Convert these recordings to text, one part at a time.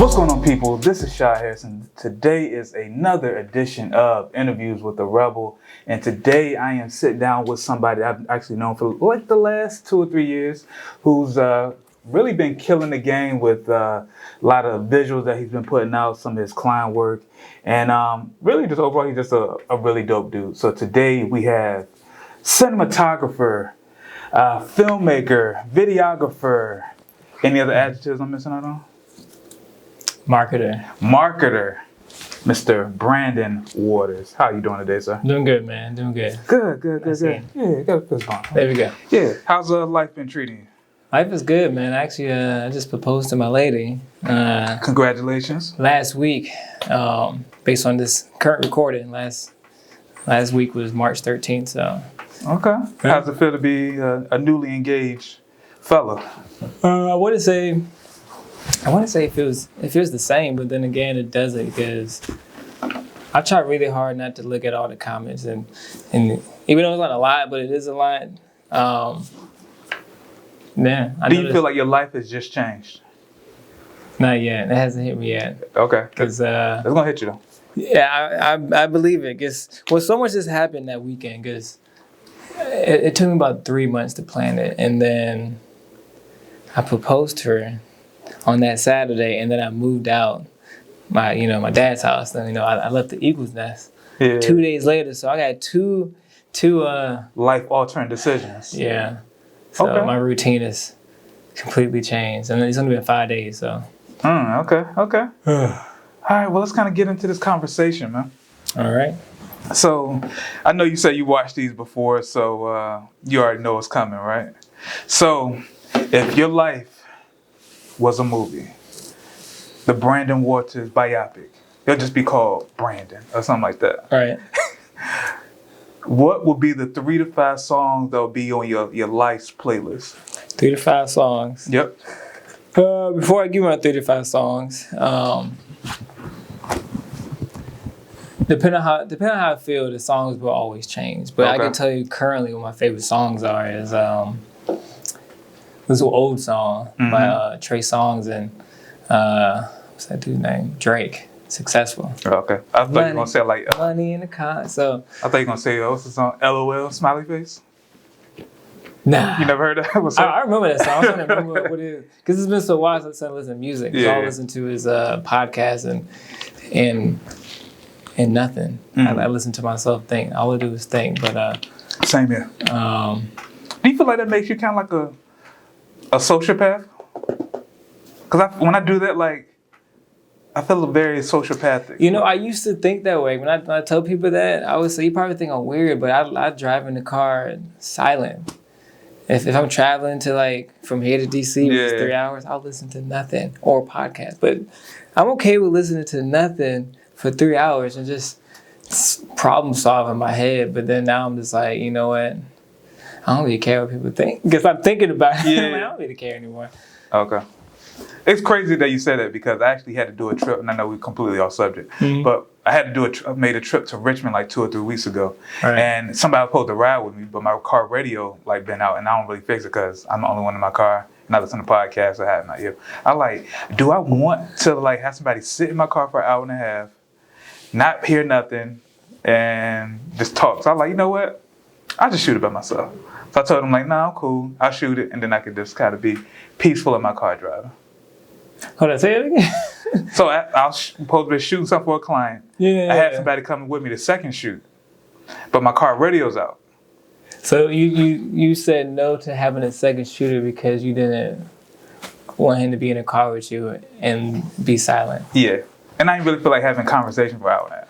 What's going on, people? This is Shy Harrison. Today is another edition of Interviews with the Rebel. And today I am sitting down with somebody I've actually known for like the last 2 or 3 years who's really been killing the game with a lot of visuals that he's been putting out, some of his client work. And really just overall, he's just a really dope dude. So today we have cinematographer, filmmaker, videographer. Any other adjectives I'm missing out on? Marketer, Mr. Brandon Waters. How you doing today, sir? Doing good, man. Doing good. Good. Yeah, got a fist bump. There we go. Yeah. How's life been treating you? Life is good, man. Actually, I just proposed to my lady. Congratulations. Last week, based on this current recording, last week was March 13th. So. Okay. How's it feel to be a newly engaged fella? I want to say it feels the same, but then again, it doesn't, because I try really hard not to look at all the comments, and even though it's not a lot, but it is a lot. Man, do you feel like your life has just changed? Not yet. It hasn't hit me yet. Okay. Because it's gonna hit you though. Yeah, I believe it. Cause so much just happened that weekend. Cause it took me about 3 months to plan it, and then I proposed to her on that Saturday, and then I moved out my dad's house. Then I left the Eagles nest 2 days later. So I got two life altering decisions. Yeah. So my routine is completely changed, and it's only been 5 days. So. Okay. All right. Well, let's kind of get into this conversation, man. All right. So I know you said you watched these before, so you already know what's coming, right? So if your life was a movie, the Brandon Waters biopic, it'll just be called Brandon or something like that. Right. What would be the 3 to 5 songs that will be on your life's playlist? 3 to 5 songs. Yep. Before I give my 3 to 5 songs, depending on how I feel, the songs will always change. But I can tell you currently what my favorite songs are is this old song by Trey Songz and what's that dude's name? Drake. Successful. Okay. I thought you were gonna say like money in the car. So I thought you were gonna say what's the song? LOL smiley face. Nah. You never heard that? I remember that song. I don't remember what it is, because it's been so while since I listened to music. Yeah. All I listen to is podcasts and nothing. I listen to myself think. All I do is think. But same here. Do you feel like that makes you kind of like a sociopath? Because when I do that, like, I feel very sociopathic. I used to think that way. When I tell people that, I would say, you probably think I'm weird, but I drive in the car silent. If I'm traveling to from here to DC, which is 3 hours, I'll listen to nothing or podcast. But I'm okay with listening to nothing for 3 hours and just problem solve in my head. But then now I'm just like, you know what? I don't really care what people think, because I'm thinking about it. I don't really care anymore. Okay. It's crazy that you said that, because I actually had to do a trip, and I know we're completely off subject, but I had to made a trip to Richmond like 2 or 3 weeks ago, and somebody was supposed to ride with me, but my car radio been out, and I don't really fix it because I'm the only one in my car, and I listen to podcasts I have in my ear. Do I want to have somebody sit in my car for an hour and a half, not hear nothing, and just talk? So I'm like, you know what? I'll just shoot it by myself. So I told him nah, I'm cool. I'll shoot it, and then I could just kind of be peaceful in my car driving. Hold on, say it again. So I was supposed to be shooting something for a client. I had somebody coming with me to second shoot, but my car radio's out. So you said no to having a second shooter because you didn't want him to be in a car with you and be silent. Yeah, and I didn't really feel like having a conversation for an hour and a half.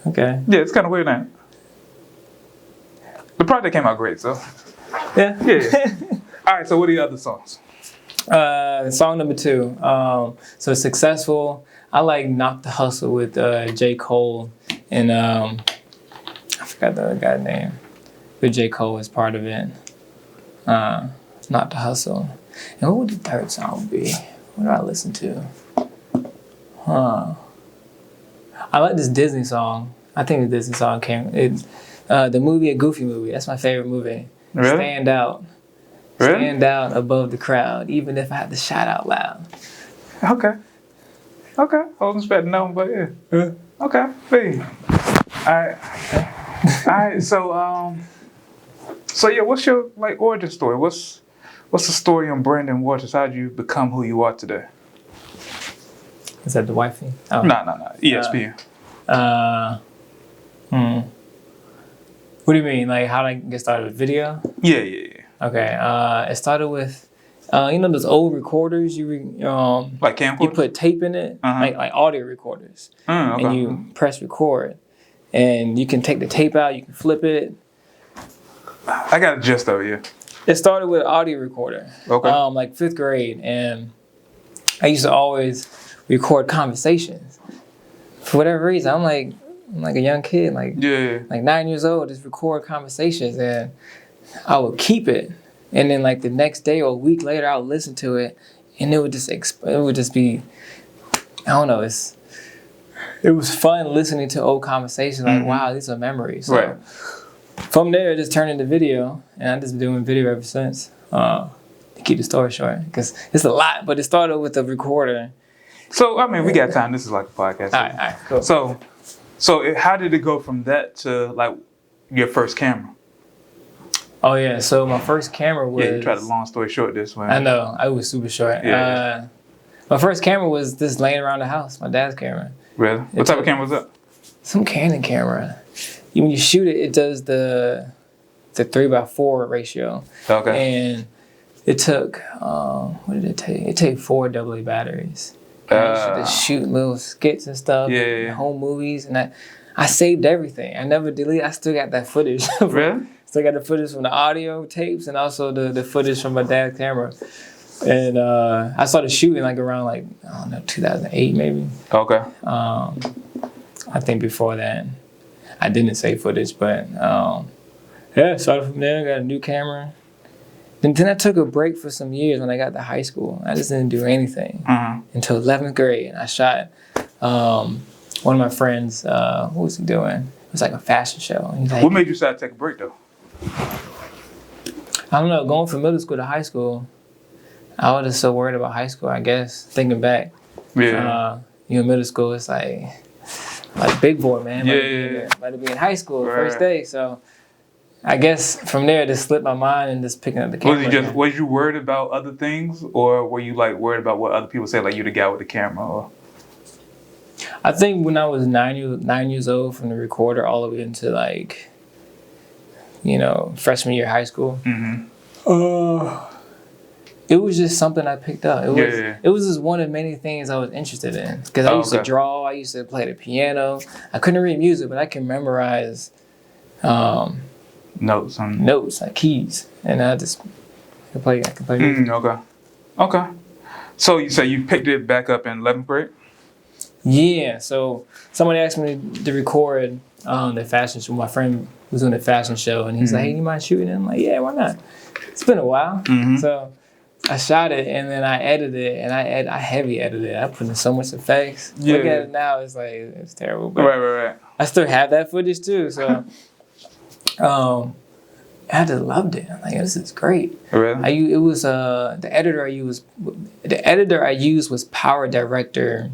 Okay. Yeah, it's kind of weird, man. The project came out great, so. Yeah. All right, so what are the other songs? Song number 2. So Successful. I like Knock the Hustle with J. Cole and I forgot the other guy's name, but J. Cole is part of it. Knock the Hustle. And what would the third song be? What do I listen to? I like this Disney song. I think the Disney song the movie, A Goofy Movie. That's my favorite movie. Really? Stand out. Really? Stand out above the crowd, even if I have to shout out loud. Okay. Okay. I wasn't expecting no, but yeah. Okay. See. All right. So yeah, what's your like origin story? What's the story on Brandon Waters? How did you become who you are today? Is that the wifey? Oh. No. ESPN. What do you mean? Like, how did I get started with video? Yeah. Okay. It started with, those old recorders. Like camcorders? You put tape in it, like audio recorders, okay. and you press record, and you can take the tape out. You can flip it. I got a gist of it. Yeah. It started with an audio recorder. Okay. Like 5th grade, and I used to always record conversations. For whatever reason, I'm like a young kid, like 9 years old, just record conversations, and I would keep it, and then like the next day or a week later, I would listen to it, and it would just be, I don't know, it was fun listening to old conversations. Like, wow, these are memories. So, right. From there, it just turned into video, and I've just been doing video ever since. To keep the story short, because it's a lot, but it started with a recorder. So, I mean, we got time. This is like a podcast. All right, cool. So how did it go from that to like your first camera? Oh yeah, so my first camera was. Yeah, you tried a long story short this one. I know, I was super short. Yeah. My first camera was just laying around the house. My dad's camera. Really? What type of camera was that? Some Canon camera. When you shoot it, it does the 3:4 ratio. Okay. And it took what did it take? It took 4 AA batteries. I used to shoot little skits and stuff. Yeah. Home movies, and I saved everything. I never deleted. I still got that footage. Really? Still got the footage from the audio tapes and also the footage from my dad's camera. And I started shooting like around I don't know, 2008 maybe. Okay. I think before that I didn't save footage, but started from there. Got a new camera. Then I took a break for some years when I got to high school. I just didn't do anything until 11th grade. And I shot one of my friends. What was he doing? It was like a fashion show. And he's like, what made you decide to take a break though? I don't know. Going from middle school to high school, I was just so worried about high school, I guess. Thinking back. Yeah. Middle school, it's like big boy, man. About to be in high school, first day. So I guess from there, it just slipped my mind and just picking up the camera. Was you worried about other things, or were you like worried about what other people say, like you the guy with the camera? Or? I think when I was 9 years old, from the recorder all the way into freshman year of high school, it was just something I picked up. It was just one of many things I was interested in, because I used to draw. I used to play the piano. I couldn't read music, but I can memorize. Notes, like keys, and I can play. Okay. So you say you picked it back up in 11th grade? Yeah. So somebody asked me to record the fashion show. My friend was doing a fashion show, and he's like, "Hey, you mind shooting?" And I'm like, "Yeah, why not?" It's been a while, so I shot it, and then I edited it, and I heavy edited it. I put in so much effects. Yeah. Look at it now, it's terrible. But Right. I still have that footage too, so. I just loved it. I'm like, this is great. Really? It was the editor I used was Power Director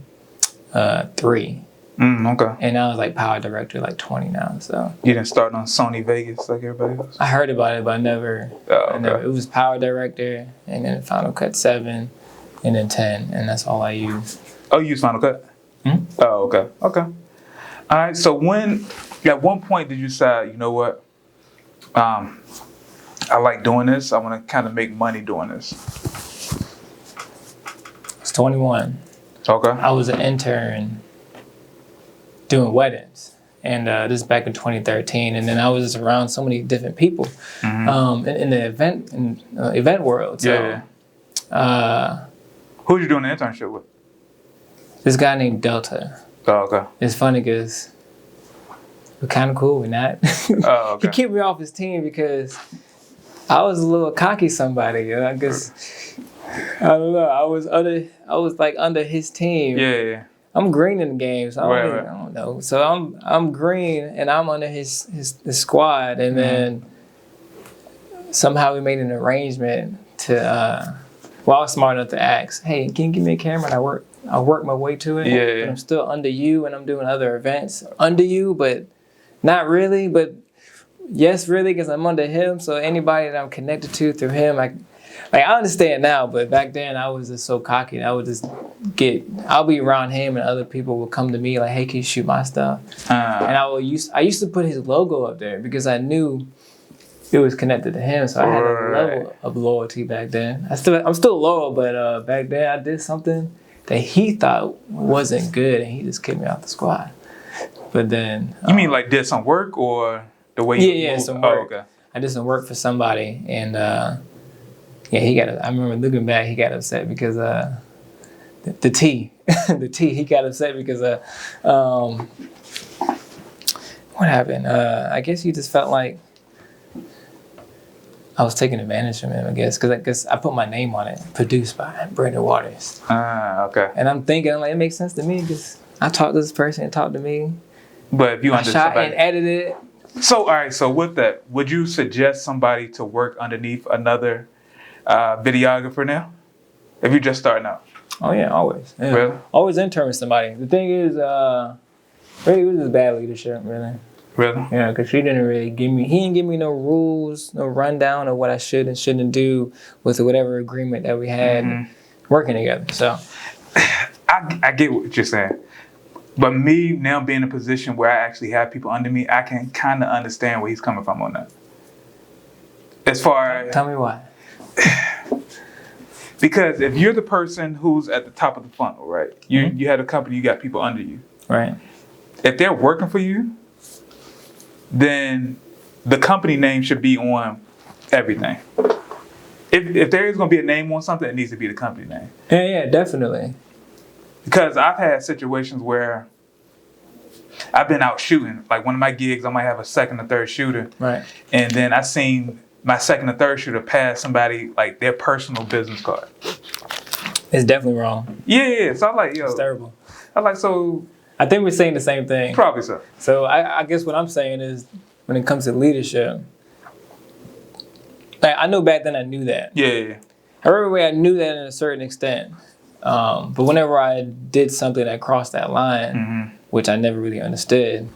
3. Okay. And I was like Power Director 20 now. So you didn't start on Sony Vegas like everybody else? I heard about it, but I never. Okay. It was Power Director, and then Final Cut 7, and then 10, and that's all I used. Oh, you use Final Cut? Oh, okay. All right. So at one point did you decide, you know what? I like doing this. I want to kind of make money doing this. I was 21. Okay. I was an intern doing weddings, and this is back in 2013. And then I was just around so many different people in the event world. So, who you doing the internship with? This guy named Delta. Oh, okay. It's funny because we're kind of cool. We're not. Oh, okay. He kicked me off his team because I was a little cocky somebody. I guess I don't know. I was under his team. Yeah. I'm green in the game, so I Right. don't know. So I'm green and I'm under his squad, and then somehow we made an arrangement to Well, I was smart enough to ask, hey, can you give me a camera? And I work my way to it. Yeah. But I'm still under you, and I'm doing other events under you, but not really. But yes, really, because I'm under him. So anybody that I'm connected to through him, I understand now. But back then, I was just so cocky. I would just I'll be around him, and other people will come to me like, hey, can you shoot my stuff? And I used to put his logo up there because I knew it was connected to him, so I had a level of loyalty back then. I'm still loyal, but back then I did something that he thought wasn't good, and he just kicked me out the squad. But then you mean like did some work or the way you moved? Some work. Oh, okay. I did some work for somebody, and he got. I remember looking back, he got upset because the T, he got upset because what happened? I guess he just felt like I was taking advantage of him, I guess, because I put my name on it, produced by Brandon Waters. Okay. And I'm thinking, like, it makes sense to me because I talked to this person and talked to me. But if you I shot and edited it. So, all right, so with that, would you suggest somebody to work underneath another videographer now? If you're just starting out? Oh, yeah, always. Yeah. Really? Always intern with somebody. The thing is, really, it was just bad leadership, really. Really? Yeah, because he didn't give me no rules, no rundown of what I should and shouldn't do with whatever agreement that we had working together. So I get what you're saying. But me now being in a position where I actually have people under me, I can kind of understand where he's coming from on that. As far as... Tell me why. Because if you're the person who's at the top of the funnel, right? You had a company, you got people under you. Right. If they're working for you, then the company name should be on everything. If there is going to be a name on something, it needs to be the company name. Yeah, definitely. Because I've had situations where I've been out shooting. Like one of my gigs, I might have a second or third shooter. Right. And then I seen my second or third shooter pass somebody like their personal business card. It's definitely wrong. Yeah. So I'm like, yo. It's terrible. I'm like, so. I think we're saying the same thing. Probably so. So I guess what I'm saying is when it comes to leadership, like I know back then I knew that. Yeah. I knew that in a certain extent. But whenever I did something that crossed that line, which I never really understood,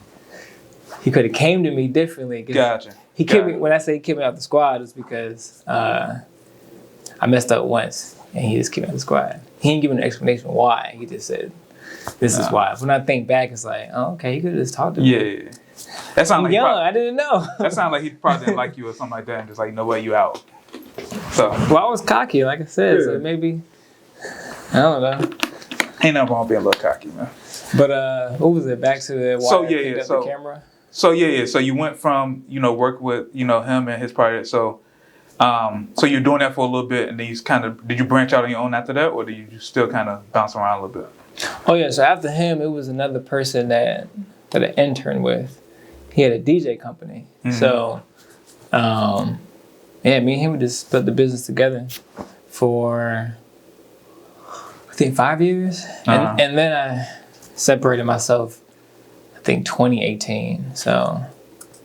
he could have came to me differently. Gotcha. He kicked me. When I say he kicked me out the squad, it's because I messed up once, and he just kicked me out the squad. He didn't give me an explanation why. He just said, "This is why." When I think back, it's like, oh, okay, he could have just talked to me. Yeah. That sounds like I didn't know. That sounds like he probably didn't like you or something like that, and just like, you know what, you out. So. Well, I was cocky, like I said, so maybe. I don't know. Ain't nothing wrong with being a little cocky, man. But what was it? Back to the why I picked up the camera? So you went from, work with, him and his project. So you're doing that for a little bit, and then did you branch out on your own after that, or did you still kind of bounce around a little bit? Oh yeah, so after him, it was another person that I interned with. He had a DJ company. So me and him would just put the business together for I think 5 years. And then I separated myself, I think 2018. So,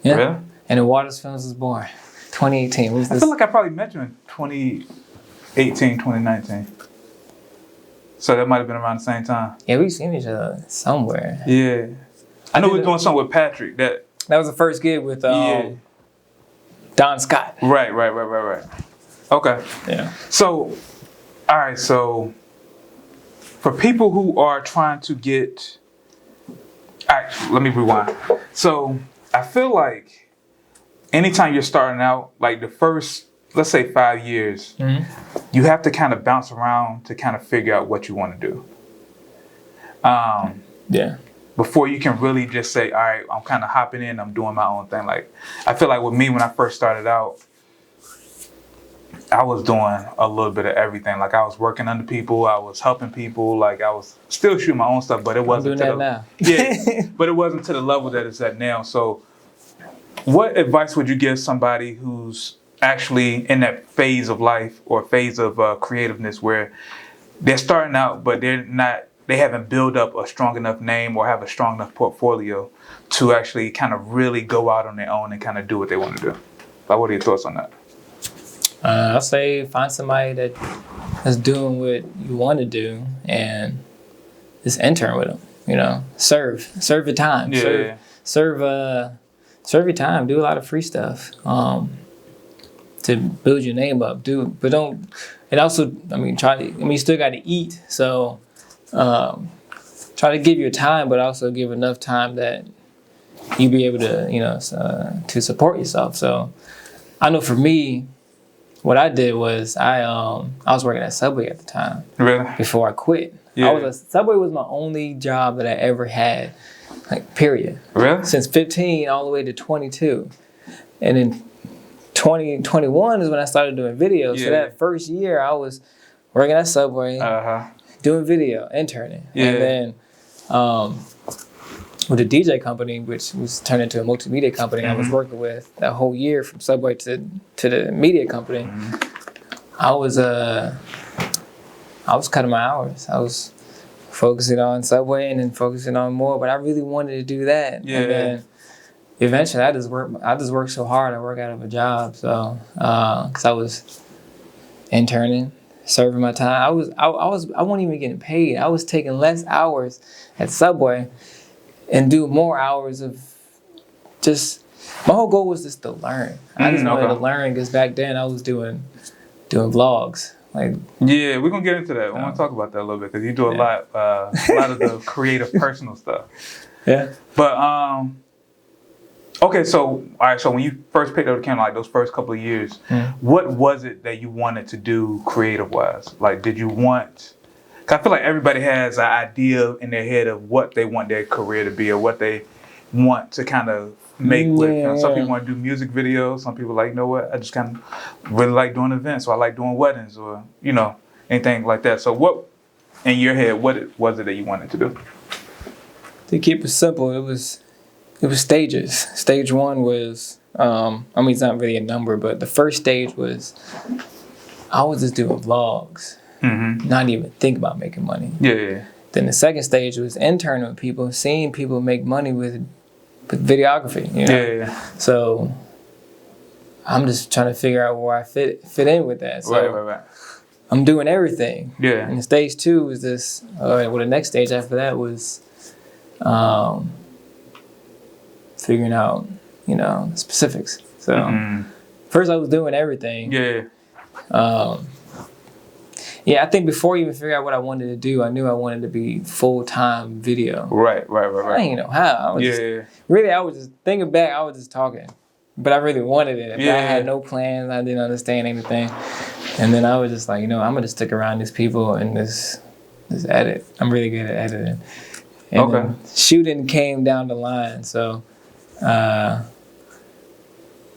yeah. Really? And the Waters Films was born. 2018. I feel like I probably met you in 2018, 2019. So that might have been around the same time. Yeah, we've seen each other somewhere. Yeah. I know we were doing something with Patrick. That was the first gig with Don Scott. Right. Okay. Yeah. So, all right, so for people who are trying to get... All right, let me rewind. So I feel like anytime you're starting out, like the first, let's say 5 years, you have to kind of bounce around to kind of figure out what you want to do. Yeah. Before you can really just say, all right, I'm kind of hopping in, I'm doing my own thing. Like, I feel like with me, when I first started out, I was doing a little bit of everything. Like I was working under people, I was helping people, like I was still shooting my own stuff, but it wasn't but it wasn't to the level that it's at now. So what advice would you give somebody who's actually in that phase of life or phase of creativeness where they're starting out, but they haven't built up a strong enough name or have a strong enough portfolio to actually kind of really go out on their own and kind of do what they want to do? Like, what are your thoughts on that? I'll say find somebody that that's doing what you want to do and just intern with them. You know, serve your time. Yeah. Serve your time. Do a lot of free stuff to build your name up. But don't. And also, I mean, you still got to eat. So try to give your time, but also give enough time that you be able to, you know, to support yourself. So I know for me, what I did was I was working at Subway at the time. Really? Before I quit. Yeah. Subway was my only job that I ever had, like, period. Really? Since 15 all the way to 22. And in 2021 is when I started doing videos. Yeah. So that first year I was working at Subway, doing video, interning. Yeah. And then with a DJ company, which was turned into a multimedia company, I was working with that whole year from Subway to the media company. I was cutting my hours. I was focusing on Subway and then focusing on more, but I really wanted to do that. Yeah. And then eventually I just worked so hard. I worked out of a job. So, cause I was interning, serving my time. I wasn't even getting paid. I was taking less hours at Subway and do more hours of just, my whole goal was just to learn. I just wanted to learn because back then I was doing vlogs. Like, yeah, we're gonna get into that. We want to talk about that a little bit because you do a lot of the creative, personal stuff. Yeah. But okay, so all right, so when you first picked up the camera, like those first couple of years, what was it that you wanted to do creative wise? Like, did you want? Cause I feel like everybody has an idea in their head of what they want their career to be or what they want to kind of make with. You know, some people want to do music videos. Some people like, you know what, I just kind of really like doing events, or I like doing weddings, or, you know, anything like that. So what, in your head, what was it that you wanted to do? To keep it simple, it was stages. Stage one was, I mean, it's not really a number, but the first stage was I was just doing vlogs, not even think about making money. Yeah. Then the second stage was interning with people, seeing people make money with videography. You know? Yeah. So I'm just trying to figure out where I fit in with that. So right. I'm doing everything. Yeah. And stage two was this. Well, the next stage after that was figuring out, you know, specifics. So first I was doing everything. Yeah. Yeah, I think before I even figured out what I wanted to do, I knew I wanted to be full-time video. Right. I didn't know how. I was just thinking back, I was just talking. But I really wanted it. I had no plans, I didn't understand anything. And then I was just like, you know, I'm going to stick around these people and this edit. I'm really good at editing. And then shooting came down the line. So,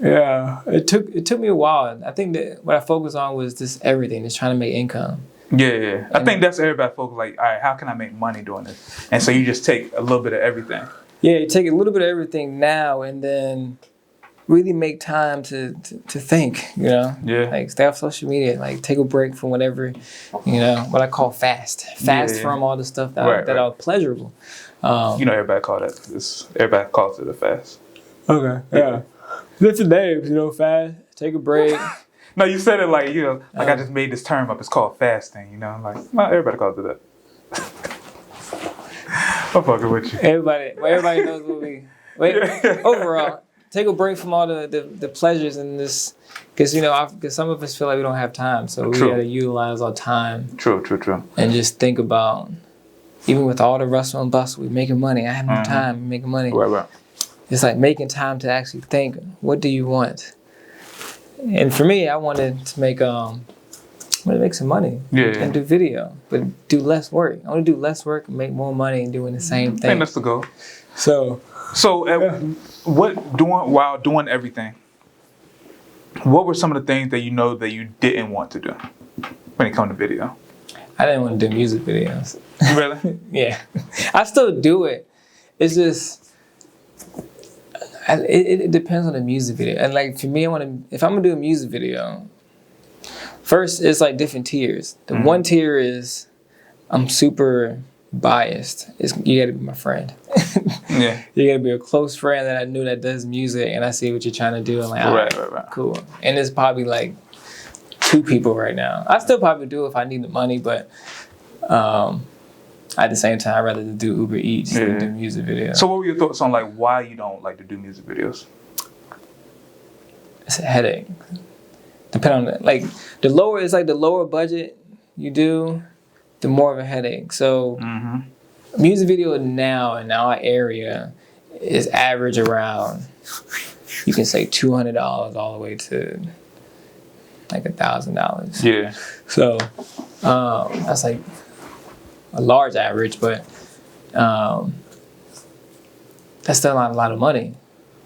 it took me a while. I think that what I focused on was just everything, just trying to make income. Yeah. I think that's everybody focus, like, all right, how can I make money doing this? And so you just take a little bit of everything. Yeah, you take a little bit of everything now and then really make time to think, you know? Yeah. Like, stay off social media, like, take a break from whatever, you know, what I call fast from all the stuff that are pleasurable. You know, everybody calls it a fast. Okay, yeah. Different names, you know, fast, take a break. No, you said it like, you know, like I just made this term up. It's called fasting, you know? Like, not everybody calls it that. I'm fucking with you. Everybody knows what we... Overall, take a break from all the pleasures in this, because, you know, because some of us feel like we don't have time, so we got to utilize our time. True. And just think about, even with all the rustle and bustle, we're making money. I have no time, I'm making money. Right. It's like making time to actually think, what do you want? And for me, I wanted to make some money and do video, but do less work. I want to do less work and make more money and doing the same thing. I think that's the goal. So while doing everything, what were some of the things that you know that you didn't want to do when it comes to video? I didn't want to do music videos. Really? Yeah. I still do it. It's just, it depends on the music video. And like for me, if I'm gonna do a music video, first it's like different tiers. The one tier is I'm super biased. You gotta be my friend. Yeah. You gotta be a close friend that I knew that does music and I see what you're trying to do. I'm like, right. Cool. And it's probably like 2 people right now. I still probably do if I need the money, but at the same time, I'd rather do Uber Eats than do music videos. So what were your thoughts on like why you don't like to do music videos? It's a headache. Depending on like the lower budget you do, the more of a headache. So music video now in our area is average around, you can say $200 all the way to like $1,000. Yeah. So that's like a large average, but that's still not a lot of money.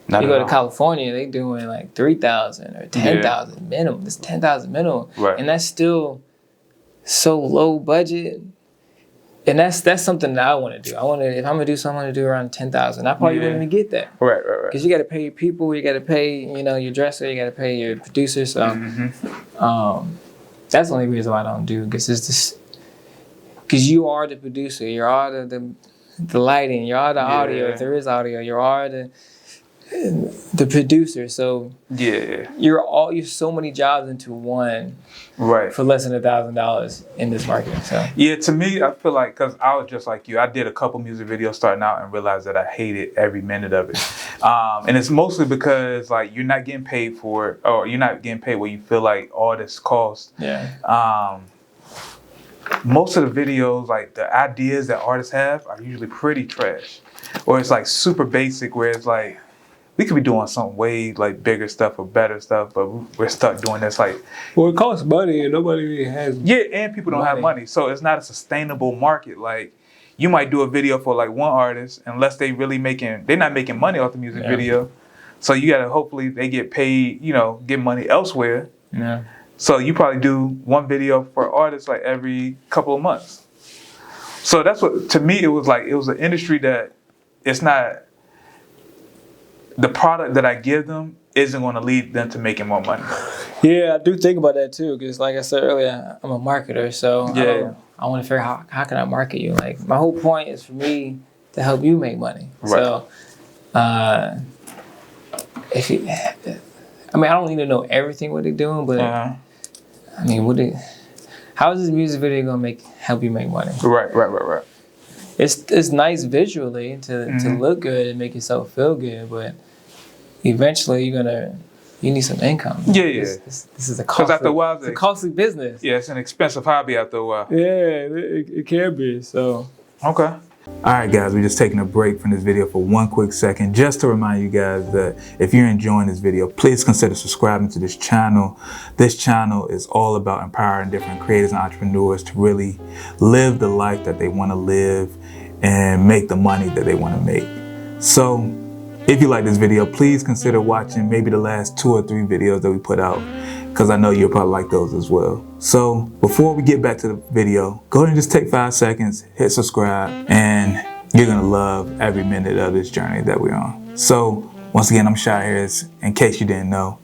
Not you at go to all. California, they doing like 3,000 or 10,000 minimum. It's 10,000 minimum, Right. and that's still so low budget. And that's something that I want to do. If I'm gonna do something, I want to do around 10,000. I probably wouldn't even get that. Right. Because you got to pay your people, you got to pay your dresser, you got to pay your producer. So that's the only reason why I don't do. Because it's just because you are the producer, you are the lighting, you are the audio. If there is audio, you are the producer. So you're so many jobs into one. Right. For less than $1,000 in this market. So to me, I feel like because I was just like you, I did a couple music videos starting out and realized that I hated every minute of it. And it's mostly because like you're not getting paid for it, or you're not getting paid what you feel like all this costs. yeah. Most of the videos, like the ideas that artists have, are usually pretty trash, or it's like super basic, where it's like we could be doing some way like bigger stuff or better stuff, but we're stuck doing this like. Well, it costs money and nobody really has. Yeah, and people don't have money, so it's not a sustainable market. Like you might do a video for like one artist, unless they're not making money off the music video. So you gotta hopefully they get paid, get money elsewhere. Yeah. So you probably do one video for artists like every couple of months. So that's what, to me, it was an industry that it's not. The product that I give them isn't going to lead them to making more money. Yeah, I do think about that too, because like I said earlier, I'm a marketer, so I want to figure out how can I market you. Like my whole point is for me to help you make money. Right. So, I don't need to know everything what they're doing, but I mean, how is this music video gonna help you make money? Right. It's nice visually to look good and make yourself feel good, but eventually you need some income. Yeah. This is a costly business. Yeah, it's an expensive hobby after a while. Yeah, it can be. So okay. All right, guys, we're just taking a break from this video for one quick second, just to remind you guys that if you're enjoying this video, please consider subscribing to this channel. This channel is all about empowering different creators and entrepreneurs to really live the life that they want to live and make the money that they want to make. So if you like this video, please consider watching maybe the last 2 or 3 videos that we put out, because I know you'll probably like those as well. So before we get back to the video, go ahead and just take 5 seconds, hit subscribe, and you're gonna love every minute of this journey that we're on. So once again, I'm Shy Harris, in case you didn't know,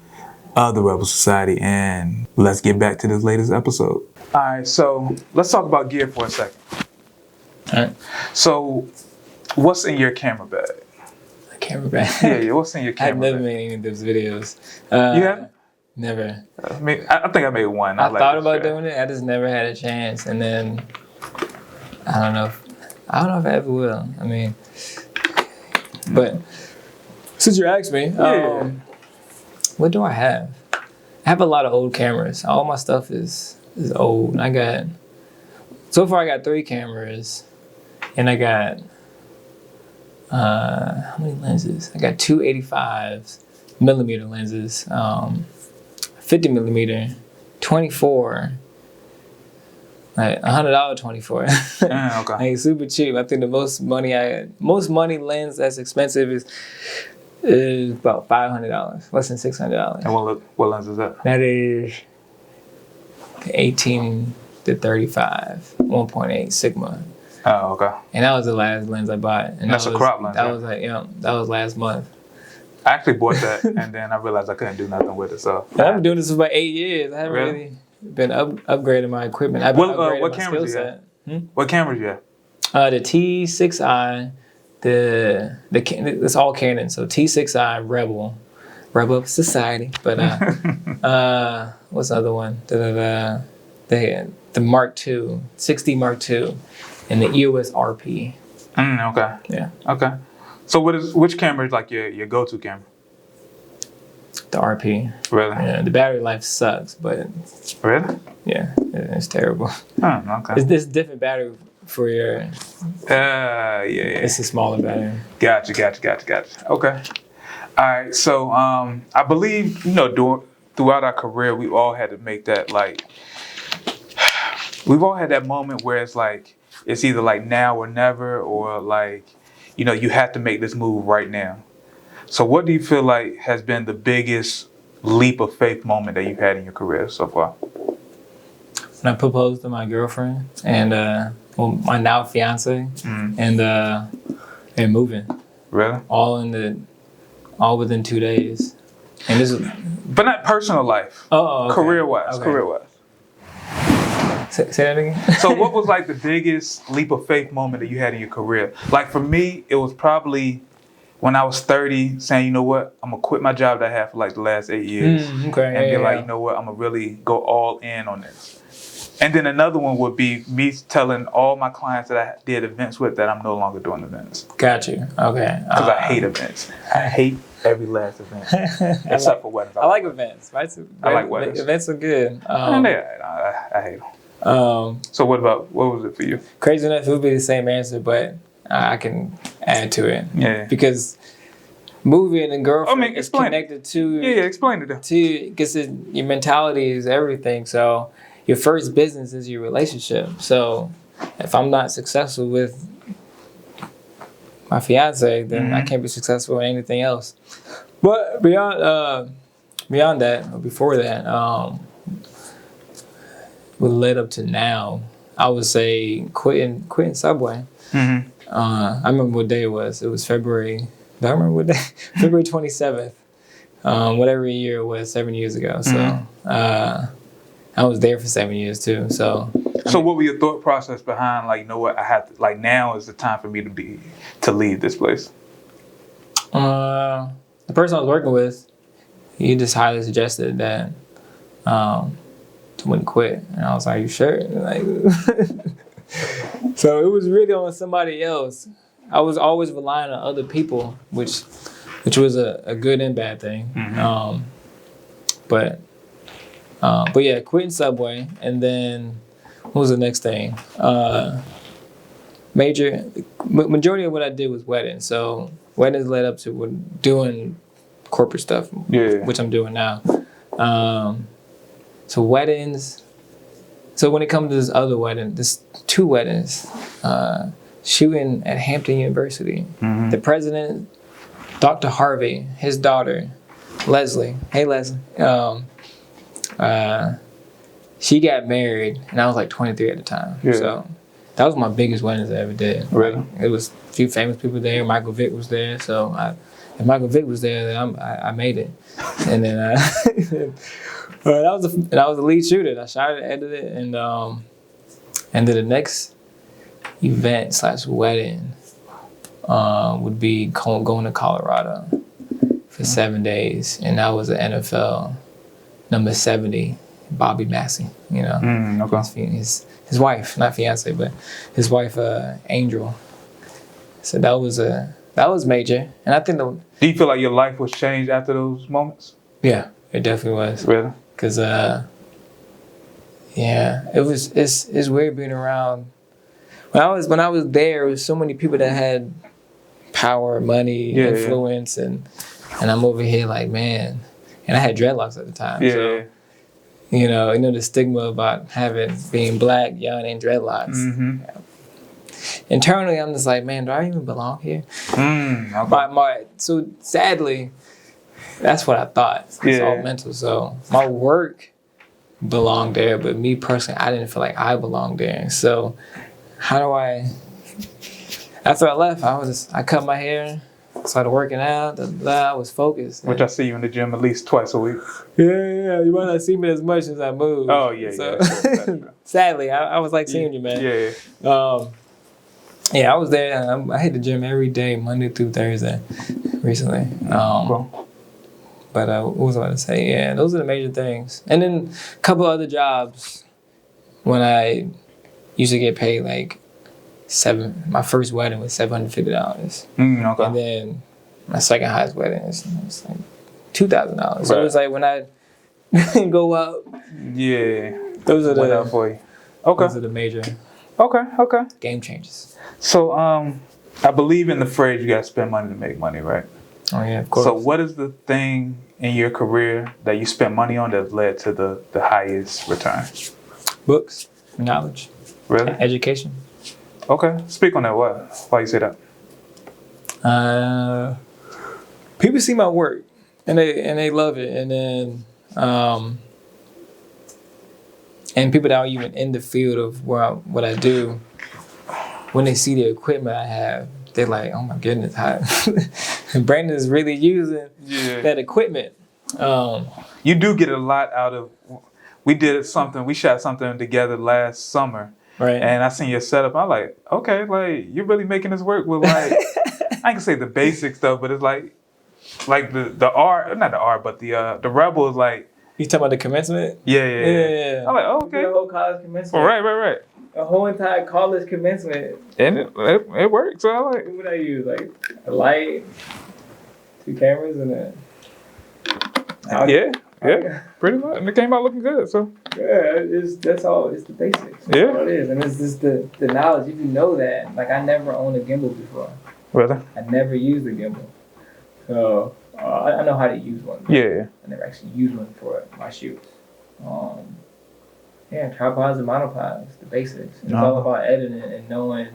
of the Rebel Society, and let's get back to this latest episode. All right, so let's talk about gear for a second. all right. So what's in your camera bag? A camera bag. Yeah, what's in your camera I've never bag? made any of those videos. You haven't? Never. I think I made one. I thought about doing it. I just never had a chance, and then I don't know if I ever will. I mean, but since you asked me, what do I have? I have a lot of old cameras. All my stuff is old. So far I got 3 cameras, and I got how many lenses? I got 2 85mm lenses. 50mm, 24, like $100 24. Okay. Like super cheap. I think the most money lens that's expensive is about $500, less than $600. And what lens is that? That is 18 to 35, 1.8 Sigma. Oh, okay. And that was the last lens I bought. And that's a crop lens. That right? was that was last month. I actually bought that, and then I realized I couldn't do nothing with it. So I've been doing this for about 8 years. I haven't really been upgrading my equipment. I've been upgrading what my cameras skill you set. What cameras you have? The T6i, it's all Canon. So T6i Rebel, rub up society. But what's the other one? The Mark II, 60 Mark II, and the EOS RP. Okay. Yeah. Okay. So which camera is like your go-to camera? The RP. Really? Yeah. The battery life sucks, but really? Yeah, it's terrible. Okay. It's different battery for your. Yeah. It's a smaller battery. Gotcha. Okay. All right. So I believe throughout our career we've all had to make that we've all had that moment where it's like it's either like now or never, or like you have to make this move right now. So what do you feel like has been the biggest leap of faith moment that you've had in your career so far? When I proposed to my girlfriend and my now fiance, and moving. Really? All within 2 days. And this is. But not personal life. Oh, okay. Career-wise. Okay. Career-wise. Say that again. So what was like the biggest leap of faith moment that you had in your career? Like for me, it was probably when I was 30, saying, you know what, I'm gonna quit my job that I had for like the last 8 years, and be like, you know what, I'm gonna really go all in on this. And then another one would be me telling all my clients that I did events with that I'm no longer doing events. Got you. Okay. Because I hate events. I hate every last event, except for weddings. I like events. Right? I like weddings. Events are good. I hate them. So what was it for you? Crazy enough, it would be the same answer, but I can add to it. Yeah. Because moving and girlfriend is connected to. Yeah, explain it then. Because your mentality is everything. So your first business is your relationship. So if I'm not successful with my fiance, then I can't be successful in anything else. But beyond that, or before that, what led up to now, I would say quitting Subway. I remember what day it was. It was February. Do I remember what day? February 27th. Whatever year it was, 7 years ago. So I was there for 7 years too. So what were your thought process behind like, you know what, I have to, like, now is the time for me to leave this place? The person I was working with, he just highly suggested that to wouldn't quit, and I was like, "You sure?" Like, so it was really on somebody else. I was always relying on other people, which was a good and bad thing. But yeah, quitting Subway, and then what was the next thing? Majority of what I did was weddings. So weddings led up to doing corporate stuff, which I'm doing now. So weddings. So when it comes to this other wedding, there's 2 weddings. Shooting at Hampton University. The president, Dr. Harvey, his daughter, Leslie. Hey, Leslie. She got married, and I was like 23 at the time. Yeah. So that was my biggest weddings I ever did. Really? It was a few famous people there. Michael Vick was there. So if Michael Vick was there, then I made it. And then that was the lead shooter. I shot it, edited it, and then the next event / wedding would be going to Colorado for 7 days, and that was the NFL number 70, Bobby Massey. Okay. His wife, not fiance, but his wife, Angel. So that was major, and I think Do you feel like your life was changed after those moments? Yeah, it definitely was. Really? Cause it's weird being around. When I was there was so many people that had power, money, influence, and I'm over here like, man, and I had dreadlocks at the time. Yeah. So, you know the stigma about being black, young, and dreadlocks. Internally, I'm just like, man, do I even belong here? Okay. So sadly, that's what I thought. It's all mental. So my work belonged there, but me personally, I didn't feel like I belonged there. So how do I? After I left, I cut my hair, started working out. I was focused. Which I see you in the gym at least twice a week. Yeah. You might not see me as much as I move. Oh yeah. So, yeah. sadly, I was like seeing you, man. Yeah. Yeah, I was there. I hit the gym every day, Monday through Thursday, recently. But what was I about to say? Yeah, those are the major things. And then a couple other jobs when I used to get paid like my first wedding was $750. Okay. And then my second highest wedding was like $2,000. So it was like when I go up. Yeah. Those are went up for you. Okay. Those are the major Okay. game changers. So I believe in the phrase you gotta spend money to make money, right? Oh yeah, of course. So what is the thing in your career that you spent money on that led to the highest return? Books, knowledge, Really? education. Okay. Speak on that. Why you say that? People see my work and they love it, and then and people that are even in the field of what I do, when they see the equipment I have, they're like, "Oh my goodness, Brandon is really using that equipment." You do get a lot out of. We shot something together last summer, right? And I seen your setup. I'm like, okay, like you're really making this work with like, I can say the basic stuff, but it's like the art, not the art, but the Rebel is like. You talking about the commencement? Yeah. I'm like, oh, okay. The whole college commencement. Right. A whole entire college commencement. And it worked. So I like. What would I use? Like a light, 2 cameras, and a. Yeah, pretty much. And it came out looking good. So. Yeah, that's all. It's the basics. That's all it is, and it's just the knowledge. If you know that, like I never owned a gimbal before. Really? I never used a gimbal, so I know how to use one. Yeah. I never actually used one for my shoots. Tripods and monopods, the basics. It's all about editing and knowing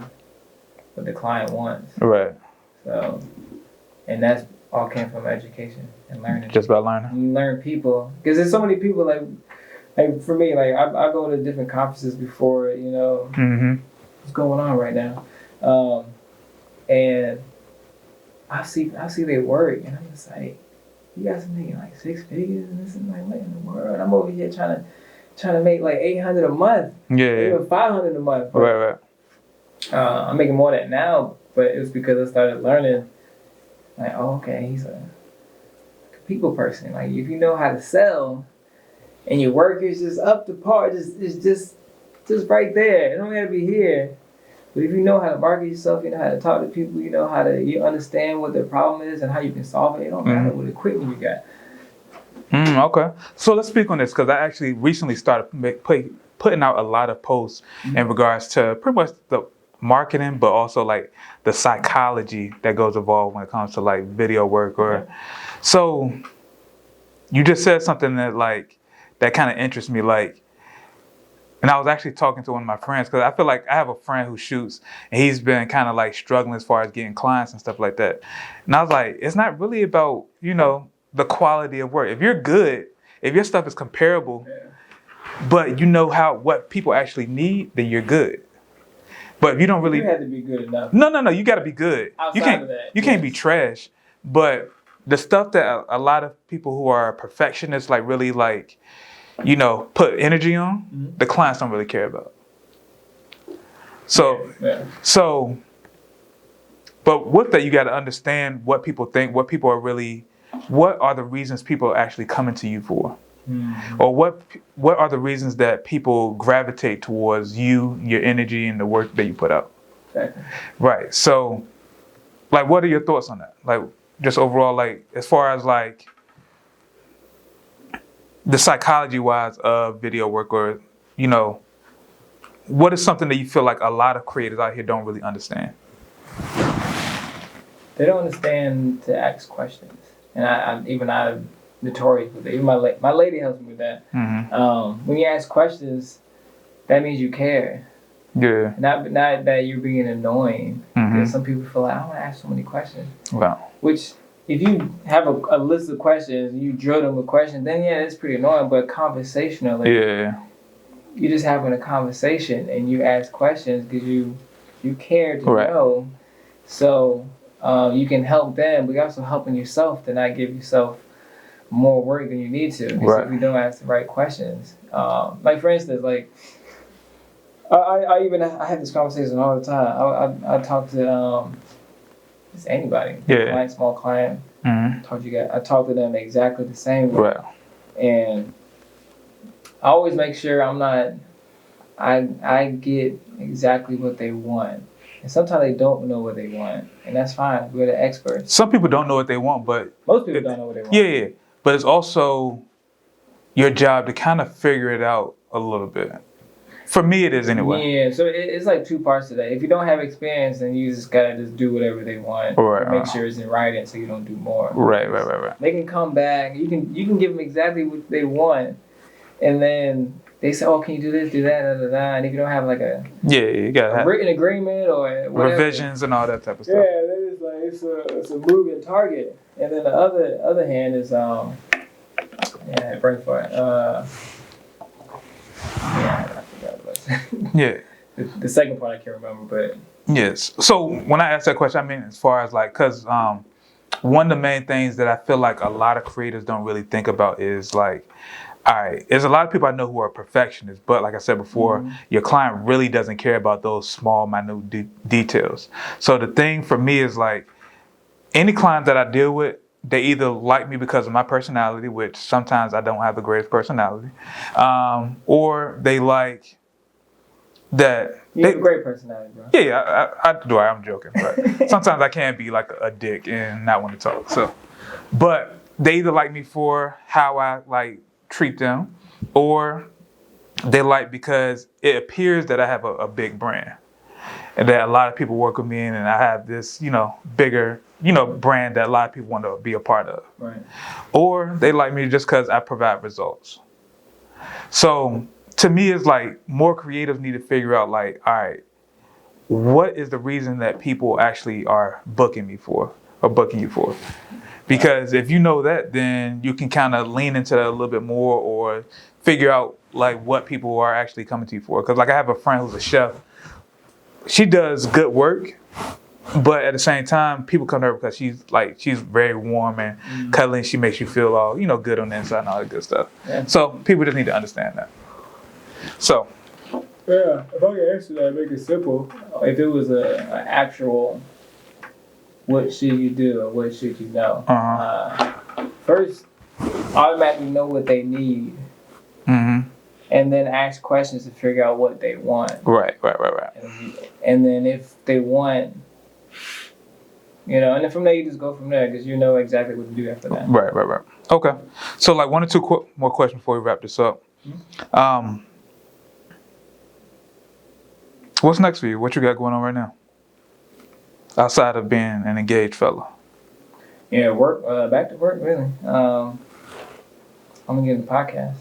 what the client wants. Right. So, and that's all came from education and learning. Just about learning. You learn people, because there's so many people like for me, like I go to different conferences before, what's going on right now, and I see their work, and I'm just like, you guys are making like 6 figures, and this is like, what in the world? I'm over here trying to make like $800 a month, even $500 a month. But, right. I'm making more than that now, but it was because I started learning. Like, oh, okay, he's a people person. Like, if you know how to sell, and your work is just up to par, it's just right there. It don't gotta be here. But if you know how to market yourself, you know how to talk to people, you understand what their problem is and how you can solve it. It don't matter what equipment you got. Okay. So let's speak on this, because I actually recently started putting out a lot of posts in regards to pretty much the marketing, but also like the psychology that goes involved when it comes to like video work. So you just said something that kind of interests me, like, and I was actually talking to one of my friends, because I feel like I have a friend who shoots, and he's been kind of like struggling as far as getting clients and stuff like that. And I was like, it's not really about, the quality of work. If you're good, if your stuff is comparable, but you know what people actually need, then you're good. But if you don't really, you had to be good enough. No, you got to be good. You can't be trash. But the stuff that a lot of people who are perfectionists like really like, put energy on, the clients don't really care about. So, but with that, you got to understand what people think, what are the reasons people are actually coming to you for, or what are the reasons that people gravitate towards you, your energy, and the work that you put out. Exactly. Right. So, like, what are your thoughts on that? Like, just overall, like, as far as like the psychology-wise of video work, or what is something that you feel like a lot of creators out here don't really understand? They don't understand to ask questions, and I'm notorious with it. Even my lady helps me with that. When you ask questions, that means you care. Yeah. Not that you're being annoying. Because some people feel like, I don't want to ask so many questions. Wow. Which, if you have a list of questions, you drill them with questions, then it's pretty annoying. But conversationally, you're just having a conversation and you ask questions because you care to know. So you can help them, but you're also helping yourself to not give yourself more work than you need to. Because if you don't ask the right questions, like for instance, like I have this conversation all the time. I talk to just anybody, client, small client, I talk to them exactly the same way. Right. And I always make sure I get exactly what they want. And sometimes they don't know what they want. And that's fine. We're the experts. Some people don't know what they want, but most people don't know what they want. Yeah. But it's also your job to kind of figure it out a little bit. For me, it is anyway. Yeah, so it's like two parts to that. If you don't have experience, then you just gotta just do whatever they want. Right. Make sure it's in writing so you don't do more. Right. They can come back. You can give them exactly what they want, and then they say, "Oh, can you do this, do that, da da da?" And if you don't have like you gotta have written aggrement or whatever, revisions and all that type of stuff. Yeah, then it's like it's a moving target. And then the other hand is brain fart. I forgot what Yeah. The second part I can't remember, but yes. So when I ask that question, I mean as far as like, cause one of the main things that I feel like a lot of creators don't really think about is like, all right, there's a lot of people I know who are perfectionists, but like I said before, your client really doesn't care about those small, minute details. So the thing for me is like, any client that I deal with, they either like me because of my personality, which sometimes I don't have the greatest personality, or they like that. You have a great personality, bro. Yeah, I do. I'm joking, but sometimes I can be like a dick and not want to talk. So, but they either like me for how I like treat them, or they like because it appears that I have a big brand and that a lot of people work with me in, and I have this, bigger, brand that a lot of people want to be a part of. Right. Or they like me just because I provide results. So to me, it's like more creatives need to figure out like, all right, what is the reason that people actually are booking me for or booking you for? Because if you know that, then you can kind of lean into that a little bit more or figure out like what people are actually coming to you for. Because like I have a friend who's a chef. She does good work, but at the same time, people come to her because she's very warm and cuddling. She makes you feel all good on the inside and all that good stuff. Yeah. So people just need to understand that. So. Yeah, if I could answer that, make it simple. If it was an actual, what should you do or what should you know? First, automatically know what they need. And then ask questions to figure out what they want. Right. And then if they want, and then from there you just go from there because you know exactly what to do after that. Right. Okay. So like one or two more questions before we wrap this up. What's next for you? What you got going on right now? Outside of being an engaged fella. Yeah, work. Back to work, really. I'm gonna get a podcast.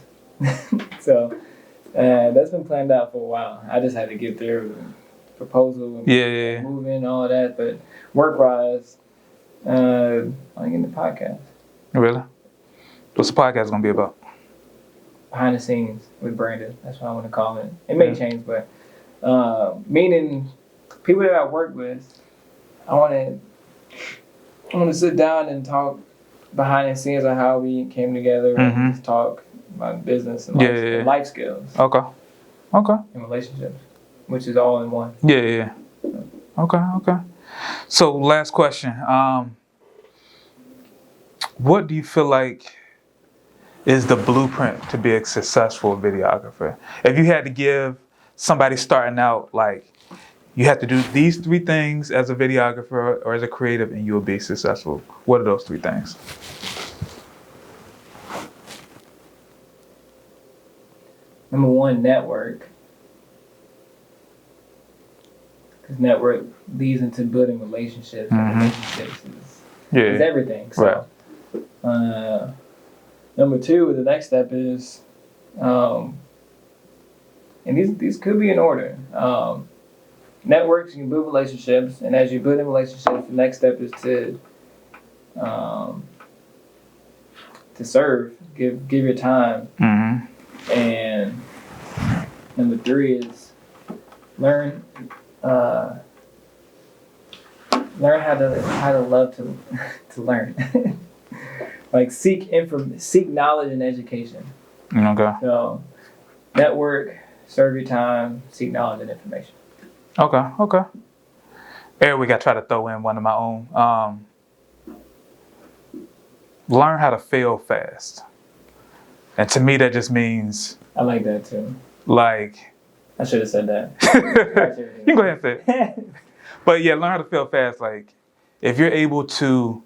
So that's been planned out for a while. I just had to get their proposal and moving, all of that. But work-wise, I'm getting the podcast. Really? What's the podcast going to be about? Behind the scenes with Brandon. That's what I want to call it. It may change, but meaning people that I work with, I want to sit down and talk behind the scenes of how we came together and just talk about business and life skills. Okay. And relationships, which is all in one. Yeah. Okay. So last question. What do you feel like is the blueprint to be a successful videographer? If you had to give somebody starting out, like, you have to do these 3 things as a videographer or as a creative and you'll be successful. What are those 3 things? Number 1, network. Because network leads into building relationships. And relationships is everything. So, number 2, the next step is, and these could be in order. Networks, you can build relationships, and as you build in relationships, the next step is to serve, give your time, and number 3 is learn how to love to learn, like seek knowledge and education. Okay. So network, serve your time, seek knowledge and information. Okay. Every week I try to throw in one of my own. learn how to fail fast. And to me, that just means I like that too. like. I should have said that. You can go ahead and say it. But yeah, learn how to fail fast. Like, if you're able to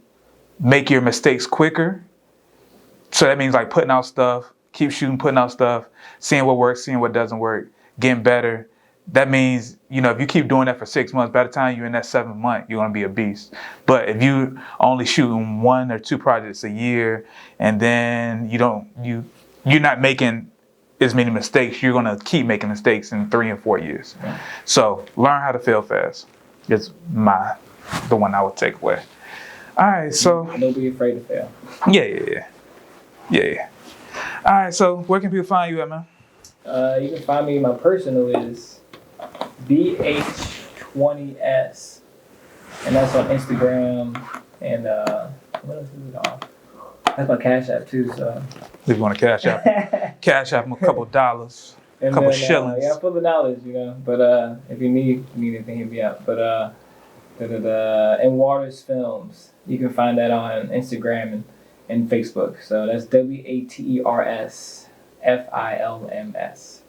make your mistakes quicker, so that means like putting out stuff, keep shooting, putting out stuff, seeing what works, seeing what doesn't work, getting better. That means, if you keep doing that for 6 months, by the time you're in that 7th month, you're gonna be a beast. But if you only shooting 1 or 2 projects a year, and then you're not making as many mistakes, you're gonna keep making mistakes in 3 and 4 years. Yeah. So learn how to fail fast. Is the one I would take away. All right, so don't be afraid to fail. Yeah. All right, so where can people find you at, man? You can find me. My personal is BH20S, and that's on Instagram. And what else is it on? That's my Cash App too. So if you want to Cash App, Cash App them a couple dollars, a couple shillings. Yeah, full of knowledge, But if you need anything, hit me up. But and Waters Films, you can find that on Instagram and Facebook. So that's WATERSFILMS.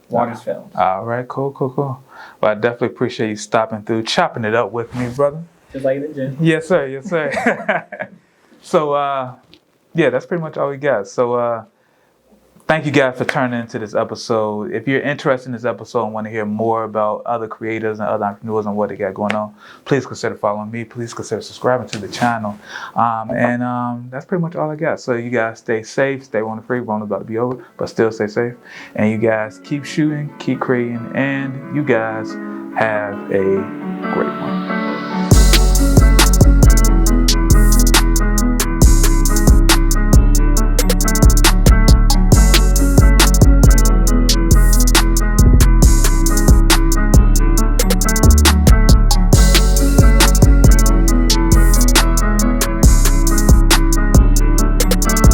Waters Films. All right, cool. Well, I definitely appreciate you stopping through, chopping it up with me, brother. Just like the gym. Yes, sir. So, that's pretty much all we got. So, thank you guys for turning into this episode. If you're interested in this episode and want to hear more about other creators and other entrepreneurs and what they got going on, please consider following me. Please consider subscribing to the channel. And that's pretty much all I got. So you guys stay safe, stay on the free. We're about to be over, but still stay safe. And you guys keep shooting, keep creating, and you guys have a great one.